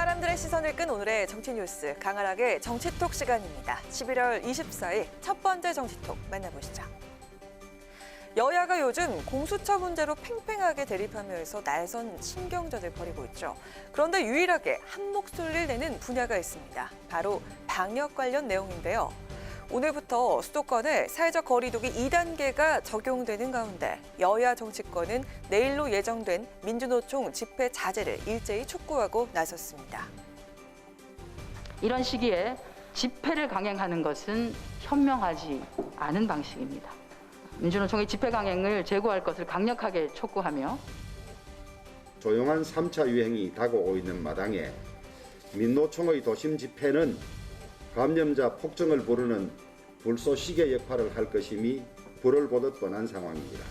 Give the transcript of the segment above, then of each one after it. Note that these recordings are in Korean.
사람들의 시선을 끈 오늘의 정치 뉴스, 강하락의 정치톡 시간입니다. 11월 24일 첫 번째 정치톡 만나보시죠. 여야가 요즘 공수처 문제로 팽팽하게 대립하면서 날선 신경전을 벌이고 있죠. 그런데 유일하게 한 목소리를 내는 분야가 있습니다. 바로 방역 관련 내용인데요. 오늘부터 수도권에 사회적 거리 두기 2단계가 적용되는 가운데 여야 정치권은 내일로 예정된 민주노총 집회 자제를 일제히 촉구하고 나섰습니다. 이런 시기에 집회를 강행하는 것은 현명하지 않은 방식입니다. 민주노총의 집회 강행을 제고할 것을 강력하게 촉구하며 조용한 3차 유행이 다가오고 있는 마당에 민노총의 도심 집회는 감염자 폭증을 부르는 불쏘시개 역할을 할 것임이 불을 보듯 뻔한 상황입니다.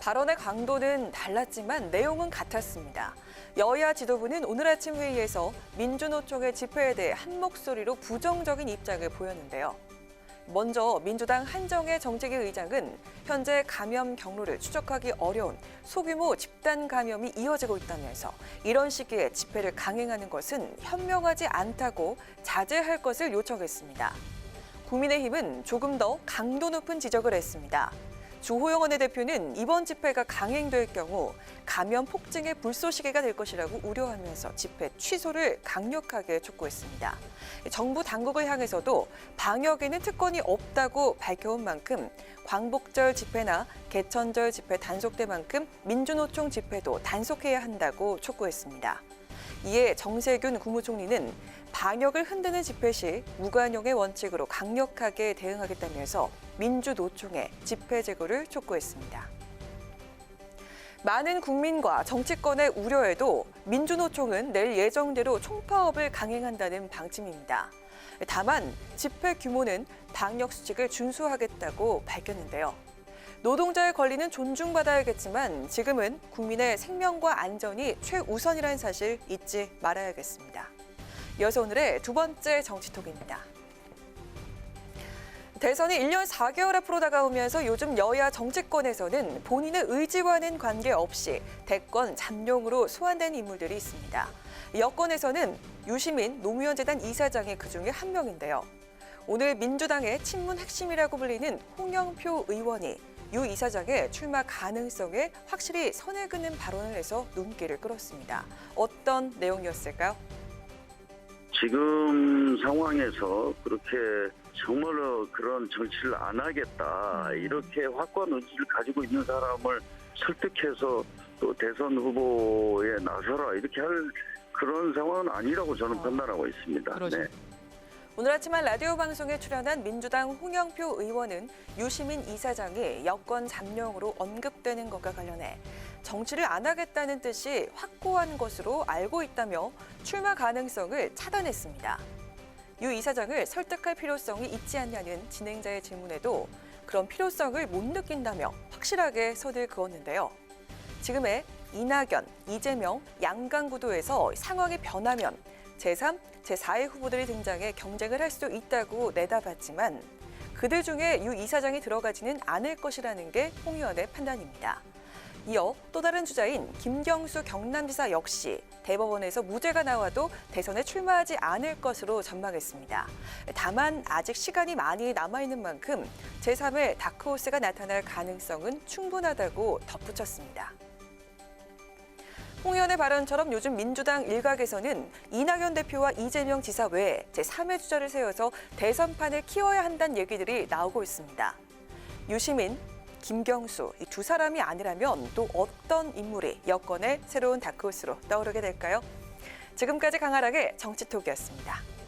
발언의 강도는 달랐지만 내용은 같았습니다. 여야 지도부는 오늘 아침 회의에서 민주노총의 집회에 대해 한 목소리로 부정적인 입장을 보였는데요. 먼저 민주당 한정혜 정책위 의장은 현재 감염 경로를 추적하기 어려운 소규모 집단 감염이 이어지고 있다면서 이런 시기에 집회를 강행하는 것은 현명하지 않다고 자제할 것을 요청했습니다. 국민의힘은 조금 더 강도 높은 지적을 했습니다. 주호영 원내대표는 이번 집회가 강행될 경우 감염 폭증의 불쏘시개가 될 것이라고 우려하면서 집회 취소를 강력하게 촉구했습니다. 정부 당국을 향해서도 방역에는 특권이 없다고 밝혀온 만큼 광복절 집회나 개천절 집회 단속될 만큼 민주노총 집회도 단속해야 한다고 촉구했습니다. 이에 정세균 국무총리는 방역을 흔드는 집회 시 무관용의 원칙으로 강력하게 대응하겠다면서 민주노총의 집회 제고를 촉구했습니다. 많은 국민과 정치권의 우려에도 민주노총은 내일 예정대로 총파업을 강행한다는 방침입니다. 다만 집회 규모는 방역 수칙을 준수하겠다고 밝혔는데요. 노동자의 권리는 존중받아야겠지만 지금은 국민의 생명과 안전이 최우선이라는 사실 잊지 말아야겠습니다. 이어서 오늘의 두 번째 정치톡입니다. 대선이 1년 4개월 앞으로 다가오면서 요즘 여야 정치권에서는 본인의 의지와는 관계없이 대권 잠룡으로 소환된 인물들이 있습니다. 여권에서는 유시민 노무현재단 이사장이 그중에 한 명인데요. 오늘 민주당의 친문 핵심이라고 불리는 홍영표 의원이 유 이사장의 출마 가능성에 확실히 선을 긋는 발언을 해서 눈길을 끌었습니다. 어떤 내용이었을까요? 지금 상황에서 그렇게 정말로 그런 정치를 안 하겠다 이렇게 확고한 의지를 가지고 있는 사람을 설득해서 또 대선 후보에 나서라 이렇게 할 그런 상황은 아니라고 저는 판단하고 있습니다. 네. 오늘 아침 한 라디오 방송에 출연한 민주당 홍영표 의원은 유시민 이사장이 여권 잠룡으로 언급되는 것과 관련해 정치를 안 하겠다는 뜻이 확고한 것으로 알고 있다며 출마 가능성을 차단했습니다. 유 이사장을 설득할 필요성이 있지 않냐는 진행자의 질문에도 그런 필요성을 못 느낀다며 확실하게 선을 그었는데요. 지금의 이낙연, 이재명, 양강 구도에서 상황이 변하면 제3, 제4의 후보들이 등장해 경쟁을 할 수도 있다고 내다봤지만 그들 중에 유 이사장이 들어가지는 않을 것이라는 게 홍 의원의 판단입니다. 이어 또 다른 주자인 김경수 경남지사 역시 대법원에서 무죄가 나와도 대선에 출마하지 않을 것으로 전망했습니다. 다만 아직 시간이 많이 남아있는 만큼 제3의 다크호스가 나타날 가능성은 충분하다고 덧붙였습니다. 홍 의원의 발언처럼 요즘 민주당 일각에서는 이낙연 대표와 이재명 지사 외에 제3의 주자를 세워서 대선판을 키워야 한다는 얘기들이 나오고 있습니다. 유시민, 김경수 이 두 사람이 아니라면 또 어떤 인물이 여권의 새로운 다크호스로 떠오르게 될까요? 지금까지 강하락의 정치톡이었습니다.